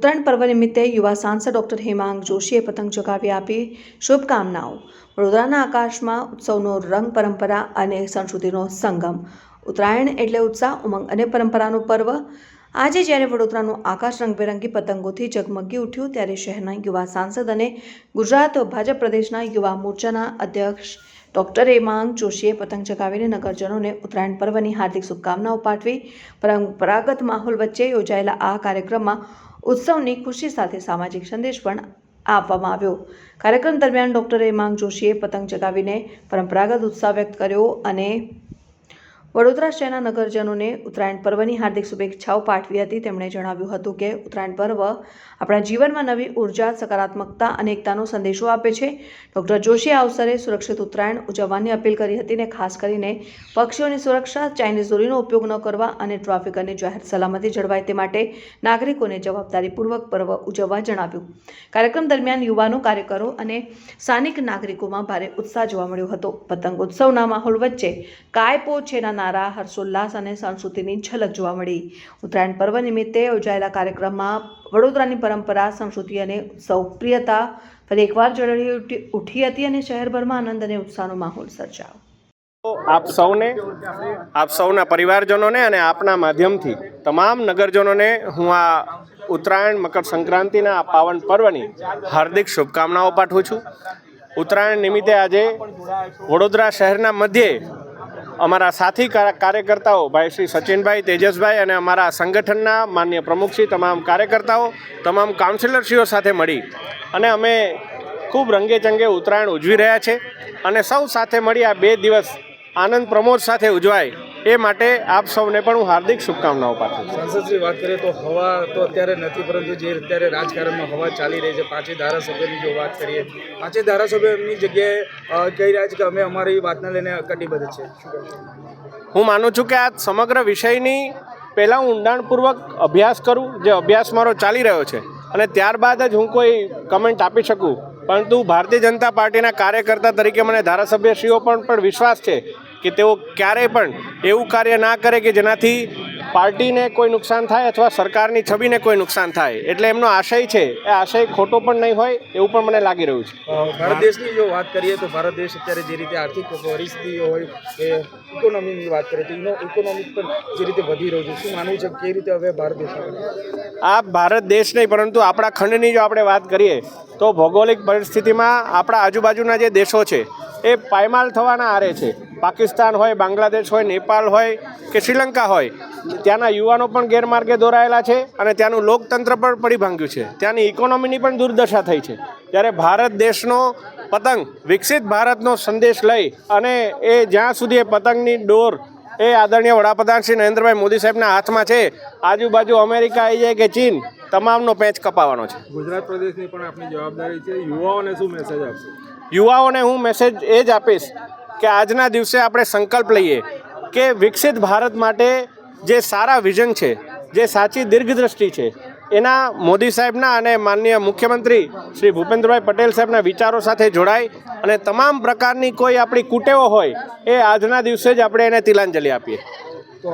ઉત્તરાયણ પર્વ નિમિત્તે યુવા સાંસદ ડોક્ટર હેમાંગ જોશીએ પતંગ ચગાવી આપી શુભકામનાઓ। વડોદરાના આકાશમાં ઉત્સવનો રંગ, પરંપરા અને સંસ્કૃતિનો સંગમ। ઉત્તરાયણ એટલે ઉત્સાહ, ઉમંગ અને પરંપરાનું પર્વ। આજે જ્યારે વડોદરાનું આકાશ રંગબેરંગી પતંગોથી ઝગમગી ઉઠ્યું, ત્યારે શહેરના યુવા સાંસદ અને ગુજરાત ભાજપ પ્રદેશના યુવા મોરચાના અધ્યક્ષ ડોક્ટર હેમાંગ જોશીએ પતંગ ચગાવીને નગરજનોને ઉત્તરાયણ પર્વની હાર્દિક શુભકામનાઓ પાઠવી। પરંપરાગત માહોલ વચ્ચે યોજાયેલા આ કાર્યક્રમમાં ઉત્સવની ખુશી સાથે સામાજિક સંદેશ પણ આપવામાં આવ્યો। કાર્યક્રમ દરમિયાન ડોક્ટર હેમાંગ જોશીએ પતંગ ચગાવીને પરંપરાગત ઉત્સાહ વ્યક્ત કર્યો અને વડોદરા શહેરના નગરજનોને ઉત્તરાયણ પર્વની હાર્દિક શુભેચ્છાઓ પાઠવી હતી। તેમણે જણાવ્યું હતું કે ઉત્તરાયણ પર્વ આપણા જીવનમાં નવી ઉર્જા, સકારાત્મકતા અને એકતાનો સંદેશો આપે છે। ડોક્ટર જોશીએ આ અવસરે સુરક્ષિત ઉત્તરાયણ ઉજવવાની અપીલ કરી હતી અને ખાસ કરીને પક્ષીઓની સુરક્ષા, ચાઇનીઝ દોરીનો ઉપયોગ ન કરવા અને ટ્રાફિક અને જાહેર સલામતી જળવાય તે માટે નાગરિકોને જવાબદારીપૂર્વક પર્વ ઉજવવા જણાવ્યું। કાર્યક્રમ દરમિયાન યુવાનો, કાર્યકરો અને સ્થાનિક નાગરિકોમાં ભારે ઉત્સાહ જોવા મળ્યો હતો। પતંગ ઉત્સવના માહોલ વચ્ચે કાયપો છેના નારા, હર્ષોલ્લાસ અને સંસ્કૃતિની ઝલક જોવા મળી। ઉત્તરાયણ પર્વ નિમિત્તે યોજાયેલા કાર્યક્રમમાં વડોદરાની પરંપરા, સંસ્કૃતિ અને ઉત્સવ પ્રિયતા ફરી એકવાર ઝળહળી ઉઠી હતી અને શહેરભરમાં આનંદ અને ઉત્સાહનો માહોલ સર્જાયો। આપ સૌના પરિવારજનોને અને આપના માધ્યમથી તમામ નગરજનોને હું આ ઉત્તરાયણ, મકર સંક્રાંતિના આ પાવન પર્વની હાર્દિક શુભકામનાઓ પાઠવું છું। ઉત્તરાયણ નિમિત્તે આજે વડોદરા શહેરના મધ્યે અમારા સાથી કાર્યકર્તાઓ ભાઈ શ્રી સચિનભાઈ, તેજસભાઈ અને અમારા સંગઠનના માન્ય પ્રમુખશ્રી, તમામ કાર્યકર્તાઓ, તમામ કાઉન્સિલરશ્રીઓ સાથે મળી અને અમે ખૂબ રંગેચંગે ઉત્તરાયણ ઉજવી રહ્યા છે અને સૌ સાથે મળી આ 2 દિવસ આનંદ પ્રમોદ સાથે ઉજવાય એ માટે આપ સૌને પણ હું હાર્દિક શુભકામનાઓ પાઠવું છું। સાંસદશ્રી, વાત કરીએ તો હવા તો અત્યારે નથી, પરંતુ જે અત્યારે રાજકારણમાં હવા ચાલી રહી છે, 5 ધારાસભ્યોની જો વાત કરીએ, 5 ધારાસભ્યો એમની જગ્યાએ કહી રહ્યા છે કે અમે અમારી વાતને લઈને કટિબદ્ધ છે। હું માનું છું કે આ સમગ્ર વિષયની પહેલાં હું ઊંડાણપૂર્વક અભ્યાસ કરું, જે અભ્યાસ મારો ચાલી રહ્યો છે, અને ત્યારબાદ જ હું કોઈ કમેન્ટ આપી શકું। પરંતુ ભારતીય જનતા પાર્ટીના કાર્યકર્તા તરીકે મને ધારાસભ્યશ્રીઓ પણ વિશ્વાસ છે કે તેઓ ક્યારેય પણ એવું કાર્ય ના કરે કે જેનાથી પાર્ટીને કોઈ નુકસાન થાય અથવા સરકારની છબીને કોઈ નુકસાન થાય। એટલે એમનો આશય છે એ આશય ખોટો પણ નહીં હોય એવું પણ મને લાગી રહ્યું છે। ભારત દેશની જો વાત કરીએ તો ભારત દેશ અત્યારે જે રીતે આર્થિક પરિસ્થિતિઓ હોય કે ઇકોનોમીની વાત કરીએ તો ઇકોનોમી પણ જે રીતે વધી રહ્યું છે, શું માનવું છે કે રીતે હવે ભારત દેશ આ ભારત દેશ નહીં પરંતુ આપણા ખંડની જો આપણે વાત કરીએ તો ભૌગોલિક પરિસ્થિતિમાં આપણા આજુબાજુના જે દેશો છે એ પાયમાલ થવાના આરે છે। પાકિસ્તાન હોય, બાંગ્લાદેશ હોય, નેપાળ હોય કે શ્રીલંકા હોય, ત્યાંના યુવાનો પણ ગેરમાર્ગે દોરાયેલા છે અને ત્યાંનું લોકતંત્ર પણ પડી ભાંગ્યું છે, ત્યાંની ઇકોનોમીની પણ દુર્દશા થઈ છે। ત્યારે ભારત દેશનો પતંગ વિકસિત ભારતનો સંદેશ લઈ અને એ જ્યાં સુધી એ પતંગની ડોર એ આદરણીય વડાપ્રધાન શ્રી નરેન્દ્રભાઈ મોદી સાહેબના હાથમાં છે, આજુબાજુ અમેરિકા આવી જાય કે ચીન, તમામનો પેચ કપાવવાનો છે। ગુજરાત પ્રદેશની પણ આપણી જવાબદારી છે, યુવાઓને શું મેસેજ આપશે? યુવાઓને હું મેસેજ એ જ આપીશ કે આજના દિવસે આપણે સંકલ્પ લઈએ કે વિકસિત ભારત માટે જે સારા વિઝન છે, જે સાચી દીર્ઘદ્રષ્ટિ છે, એના મોદી સાહેબના અને માનનીય મુખ્યમંત્રી શ્રી ભૂપેન્દ્રભાઈ પટેલ સાહેબના વિચારો સાથે જોડાય અને તમામ પ્રકારની કોઈ આપણી કુટેવો હોય એ આજના દિવસે જ આપણે એને તિલાંજલિ આપીએ। તો